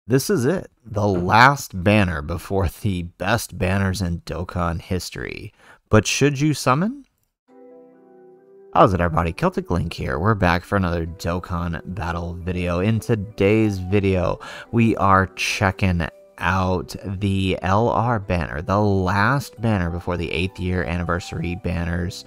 This is it, the last banner before the best banners in Dokkan history. But should you summon? How's it, everybody? Celtic Link here. We're back for another Dokkan battle video. In today's video, we are checking out the LR banner, the last banner before the 8th year anniversary banners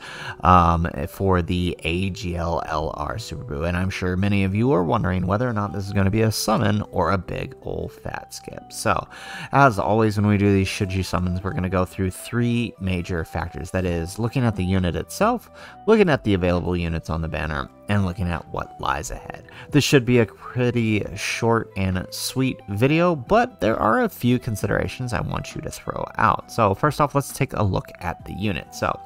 for the AGL LR Super Buu. And I'm sure many of you are wondering whether or not this is going to be a summon or a big old fat skip. So, as always, when we do these should you summons, we're going to go through three major factors. That is, looking at the unit itself, looking at the available units on the banner, and looking at what lies ahead. This should be a pretty short and sweet video, but there are a few considerations I want you to throw out. So first off, let's take a look at the unit. So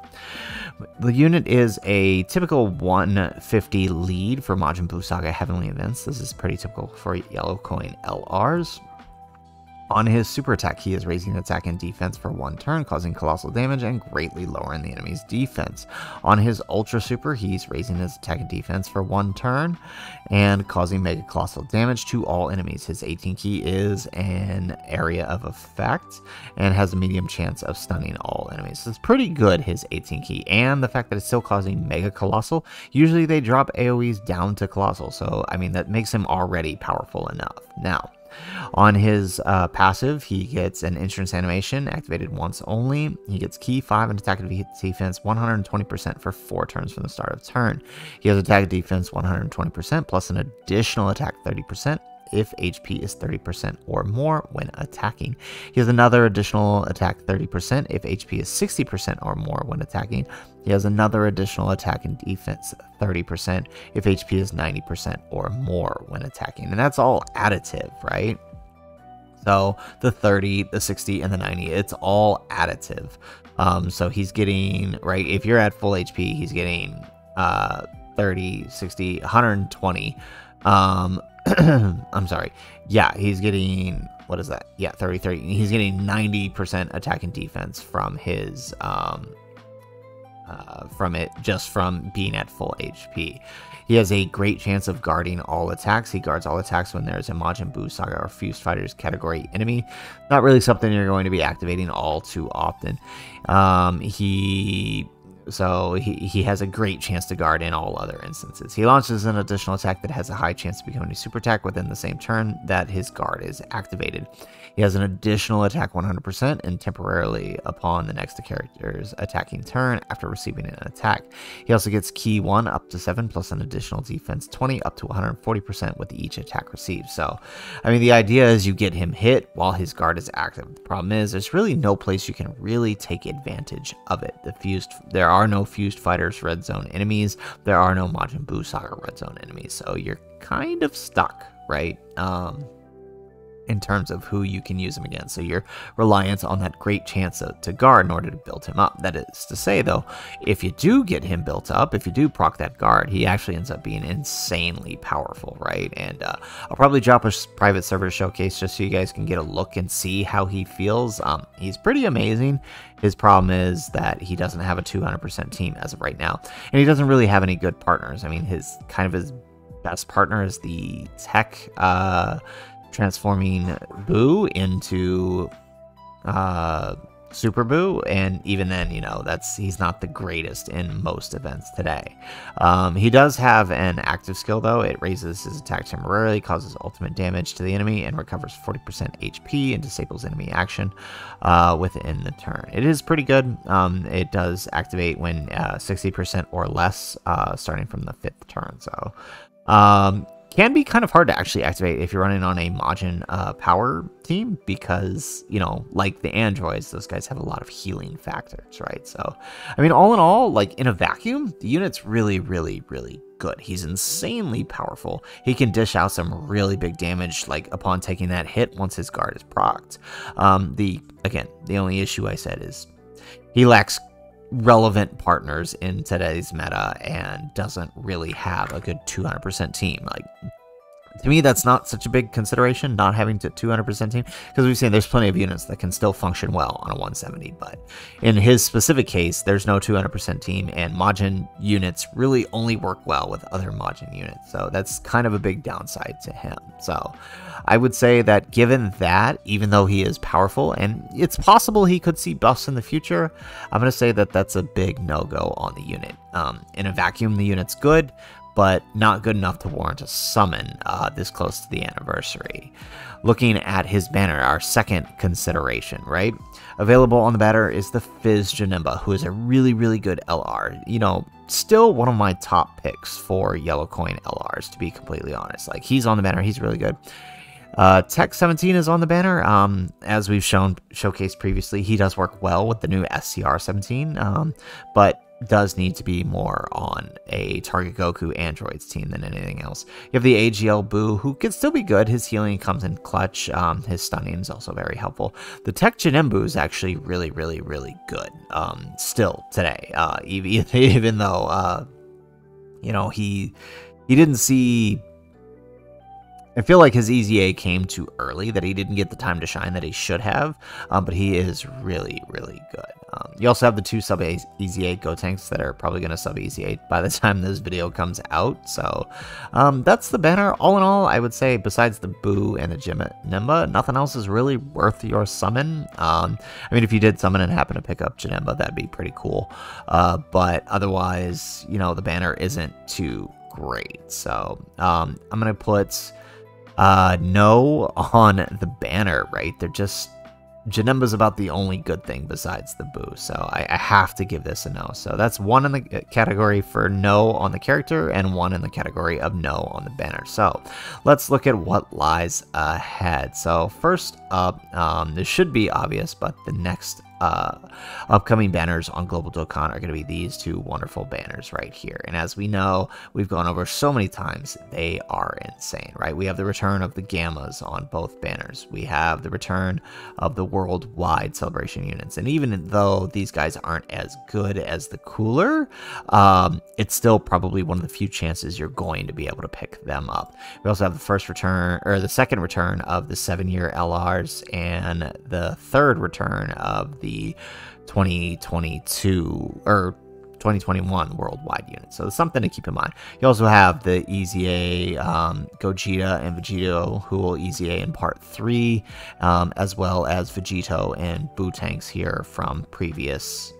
the unit is a typical 150 lead for Majin Buu Saga Heavenly Events. This is pretty typical for yellow coin LRs. On his super attack, he is raising attack and defense for 1 turn, causing colossal damage and greatly lowering the enemy's defense. On his ultra super, he's raising his attack and defense for 1 turn and causing mega colossal damage to all enemies. His 18 key is an area of effect and has a medium chance of stunning all enemies. So it's pretty good, his 18 key, and the fact that it's still causing mega colossal. Usually they drop AoEs down to colossal, so I mean that makes him already powerful enough. Now, on his passive, he gets an insurance animation activated once only. He gets key 5 and attack and defense 120% for 4 turns from the start of turn. He has attack and defense 120% plus an additional attack 30% if HP is 30% or more when attacking. He has another additional attack 30% if HP is 60% or more when attacking. He has another additional attack and defense 30% if HP is 90% or more when attacking. And that's all additive, right? So the 30, the 60, and the 90, it's all additive. So he's getting, right, if you're at full HP, he's getting 30, 60, 120. I'm sorry. Yeah, he's getting, what is that? Yeah, 30, 30. He's getting 90% attack and defense from his, just from being at full HP. He has a great chance of guarding all attacks. He guards all attacks when there's a Majin Buu Saga or Fused Fighters category enemy. Not really something you're going to be activating all too often. So he has a great chance to guard in all other instances. He launches an additional attack that has a high chance to become a super attack within the same turn that his guard is activated. He has an additional attack 100% and temporarily upon the next character's attacking turn after receiving an attack. He also gets key 1 up to 7 plus an additional defense 20 up to 140% with each attack received. So, I mean, the idea is you get him hit while his guard is active. The problem is there's really no place you can really take advantage of it. There are no Fused Fighters Red Zone enemies. There are no Majin Buu Saga Red Zone enemies. So you're kind of stuck, right? In terms of who you can use him against. So you're reliant on that great chance to guard in order to build him up. That is to say, though, if you do get him built up, if you do proc that guard, he actually ends up being insanely powerful, right? And I'll probably drop a private server showcase just so you guys can get a look and see how he feels. He's pretty amazing. His problem is that he doesn't have a 200% team as of right now, and he doesn't really have any good partners. I mean, his best partner is the tech transforming Buu into Super Buu, and even then, you know, he's not the greatest in most events today. He does have an active skill, though. It raises his attack temporarily, causes ultimate damage to the enemy, and recovers 40% HP and disables enemy action within the turn. It is pretty good. It does activate when 60% or less, starting from the 5th turn. So can be kind of hard to actually activate if you're running on a Majin power team, because, you know, like the androids, those guys have a lot of healing factors, right? So, I mean, all in all, like in a vacuum, the unit's really, really, really good. He's insanely powerful. He can dish out some really big damage, like upon taking that hit once his guard is procced. The only issue I said is he lacks relevant partners in today's meta and doesn't really have a good 200% team. Like, To me, that's not such a big consideration, not having to 200% team, because we've seen there's plenty of units that can still function well on a 170, but in his specific case, there's no 200% team, and Majin units really only work well with other Majin units, so that's kind of a big downside to him. So I would say that given that, even though he is powerful, and it's possible he could see buffs in the future, I'm going to say that that's a big no-go on the unit. In a vacuum, the unit's good, but not good enough to warrant a summon this close to the anniversary. Looking at his banner, our second consideration, right? Available on the banner is the Fizz Janemba, who is a really, really good LR. You know, still one of my top picks for yellow coin LRs, to be completely honest. Like, he's on the banner, he's really good. Tech 17 is on the banner. As we've showcased previously, he does work well with the new SCR 17, but does need to be more on a Target Goku Androids team than anything else. You have the AGL Buu, who can still be good. His healing comes in clutch. His stunning is also very helpful. The Tech Janembu is actually really, really, really good still today, even though, you know, he didn't see... I feel like his EZA came too early, that he didn't get the time to shine that he should have, but he is really, really good. You also have the two sub EZA Gotenks that are probably going to sub EZA by the time this video comes out, so that's the banner. All in all, I would say besides the Buu and the Janemba, nothing else is really worth your summon. I mean, if you did summon and happen to pick up Janemba, that'd be pretty cool, but otherwise, you know, the banner isn't too great, so I'm going to put... no on the banner, right? They're just... Janemba's about the only good thing besides the Buu, so I have to give this a no. So that's one in the category for no on the character, and one in the category of no on the banner. So let's look at what lies ahead. So first up, this should be obvious, but the next upcoming banners on Global Dokkan are going to be these two wonderful banners right here. And as we know, we've gone over so many times, they are insane, right? We have the return of the Gammas on both banners. We have the return of the worldwide celebration units. And even though these guys aren't as good as the cooler, it's still probably one of the few chances you're going to be able to pick them up. We also have the first return, or the second return of the 7-year LRs, and the third return of the 2022 or 2021 worldwide unit. So it's something to keep in mind. You also have the EZA Gogeta and Vegito, who will EZA in part 3, as well as Vegito and Buu tanks here from previous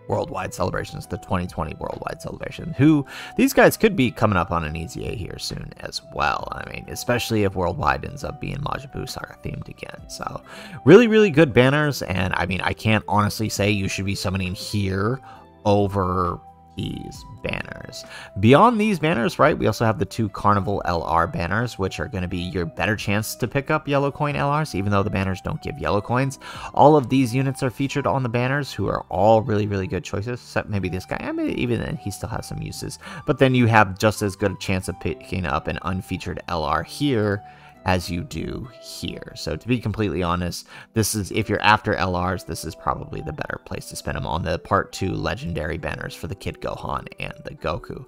worldwide celebrations, the 2020 worldwide celebration, who these guys could be coming up on an EZA here soon as well. I mean, especially if worldwide ends up being Majin Buu Saga themed again. So really, really good banners. And I mean, I can't honestly say you should be summoning here over these banners. Beyond these banners, right, we also have the two Carnival LR banners, which are going to be your better chance to pick up yellow coin LRs, even though the banners don't give yellow coins. All of these units are featured on the banners, who are all really, really good choices, except maybe this guy. I mean, even then, he still has some uses. But then you have just as good a chance of picking up an unfeatured LR here as you do here. So to be completely honest, this is, if you're after LRs, this is probably the better place to spend them on the part 2 legendary banners for the Kid Gohan and the Goku.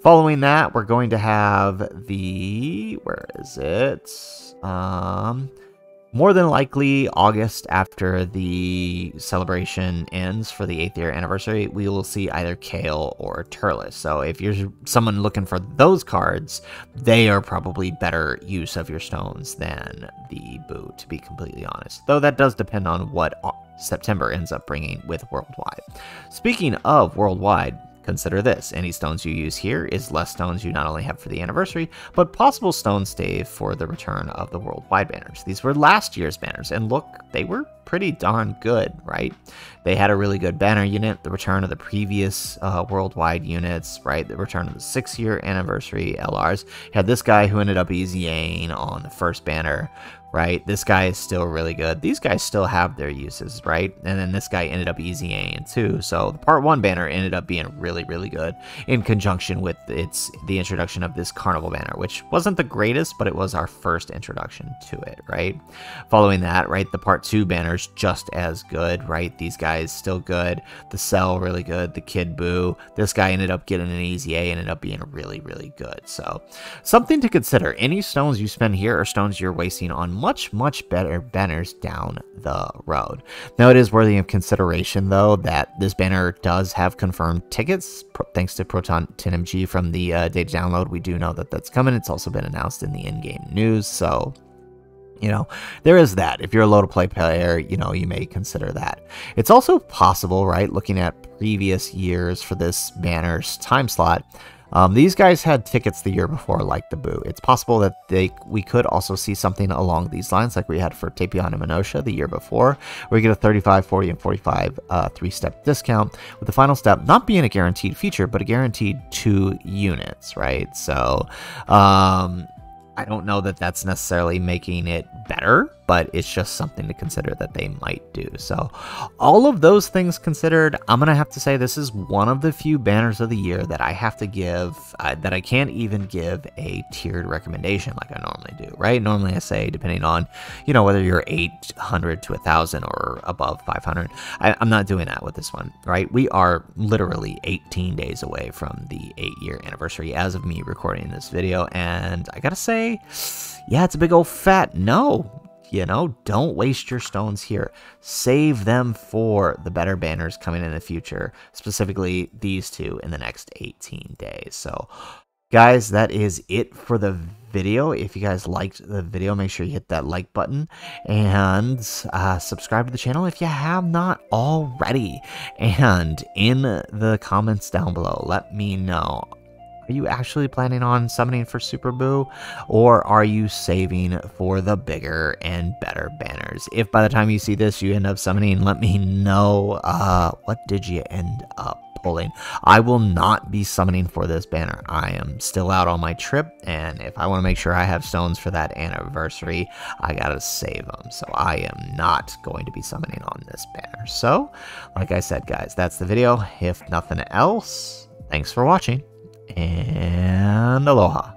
Following that, we're going to have the, where is it? More than likely, August, after the celebration ends for the 8th year anniversary, we will see either Kale or Turles. So if you're someone looking for those cards, they are probably better use of your stones than the Buu, to be completely honest. Though that does depend on what September ends up bringing with Worldwide. Speaking of Worldwide, consider this. Any stones you use here is less stones you not only have for the anniversary, but possible stone stave for the return of the worldwide banners. These were last year's banners, and look, they were pretty darn good, right? They had a really good banner unit, the return of the previous worldwide units, right? The return of the 6-year anniversary LRs. You had this guy who ended up EZAing on the first banner, right? This guy is still really good. These guys still have their uses, right? And then this guy ended up EZAing too. So the part 1 banner ended up being really really, really good in conjunction with the introduction of this Carnival banner, which wasn't the greatest, but it was our first introduction to it, right? Following that, right, the Part 2 banners just as good, right? These guys still good. The Cell, really good. The Kid Buu. This guy ended up getting an easy A, ended up being really, really good. So something to consider. Any stones you spend here are stones you're wasting on much, much better banners down the road. Now, it is worthy of consideration, though, that this banner does have confirmed tickets, thanks to Proton 10MG from the data download. We do know that that's coming. It's also been announced in the in-game news, so you know, there is that. If you're a low-to-play player, you know, you may consider that. It's also possible, right, looking at previous years for this banner's time slot, these guys had tickets the year before, like the Buu. It's possible that we could also see something along these lines, like we had for Tapion and Minosha the year before, where you get a 35, 40, and 45 three-step discount, with the final step not being a guaranteed feature, but a guaranteed 2 units, right? So, I don't know that that's necessarily making it better, but it's just something to consider that they might do. So all of those things considered, I'm going to have to say this is one of the few banners of the year that I have to give, that I can't even give a tiered recommendation like I normally do, right? Normally I say, depending on, you know, whether you're 800 to 1,000 or above 500, I'm not doing that with this one, right? We are literally 18 days away from the 8-year anniversary as of me recording this video, and I gotta say, yeah, it's a big old fat no. You know, don't waste your stones here. Save them for the better banners coming in the future, specifically these two in the next 18 days. So, guys, that is it for the video. If you guys liked the video, make sure you hit that like button and subscribe to the channel if you have not already. And in the comments down below, let me know, are you actually planning on summoning for Super Buu, or are you saving for the bigger and better banners? If by the time you see this you end up summoning, let me know what did you end up pulling. I will not be summoning for this banner. I am still out on my trip, and if I want to make sure I have stones for that anniversary, I gotta save them. So I am not going to be summoning on this banner. So, like I said, guys, that's the video. If nothing else, thanks for watching, and aloha.